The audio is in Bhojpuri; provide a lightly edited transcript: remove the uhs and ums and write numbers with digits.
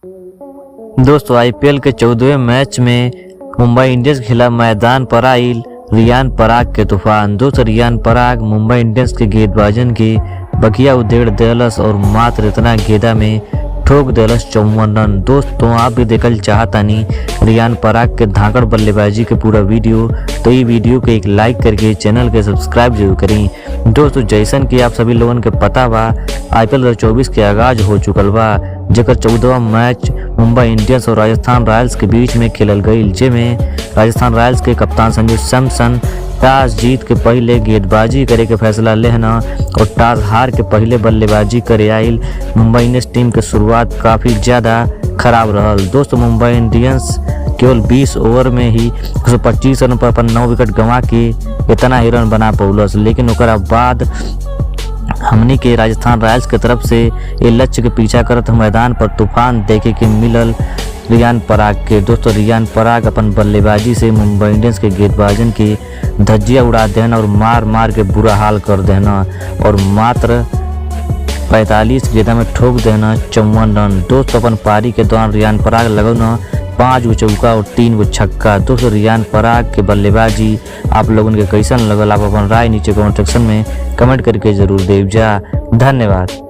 दोस्तों आईपीएल के 14वें मैच में मुंबई इंडियंस के खिलाफ मैदान पर आयल रियान पराग के तूफान। दोस्तों रियान पराग मुंबई इंडियंस के गेंदबाजन की बगिया उधेड़ देलस और मात्र इतना गेंदा में ठोक देलस 54 रन। दोस्तों आप भी देखल चाहतानी रियान पराग के धाकड़ बल्लेबाजी के पूरा वीडियो, तो ये वीडियो के एक लाइक करके चैनल के सब्सक्राइब जरूर करी। दोस्तों जैसन कि आप सभी लोगन के पता बा आईपीएल 2024 के आगाज हो चुकल बा, जेकर 14वां मैच मुंबई इंडियंस और राजस्थान रॉयल्स के बीच में खेलल गईल, जेमें राजस्थान रॉयल्स के कप्तान संजू सैमसन टॉस जीत के पहले गेंदबाजी करे के फैसला लेहना और टॉस हार के पहले बल्लेबाजी करे आयल मुंबई इंडियंस टीम के शुरुआत काफी ज्यादा खराब रहल। दोस्तों मुंबई इंडियंस केवल 20 ओवर में ही 125 रन पर अपन 9 विकेट गंवा के इतना ही रन बना पौलस, लेकिन ओकरा बाद हमनी के राजस्थान रॉयल्स के तरफ से ये लक्ष्य के पीछा करत मैदान पर तूफान देखे के मिलल रियान पराग के। दोस्तों रियान पराग अपन बल्लेबाजी से मुंबई इंडियंस के गेंदबाजन की धज्जियां उड़ा देना और मार मार के बुरा हाल कर देना और मात्र 45 गेंदा में ठोक देना 54 रन। दोस्तों अपन पारी के दौरान रियान पराग लगौना 5 गो चौका और 3 गो छक्का। दोस्तों रियान पराग के बल्लेबाजी आप लोगन के कैसन लगल, आप अपन राय नीचे कमेंट सेक्शन में कमेंट करके जरूर देव जा। धन्यवाद।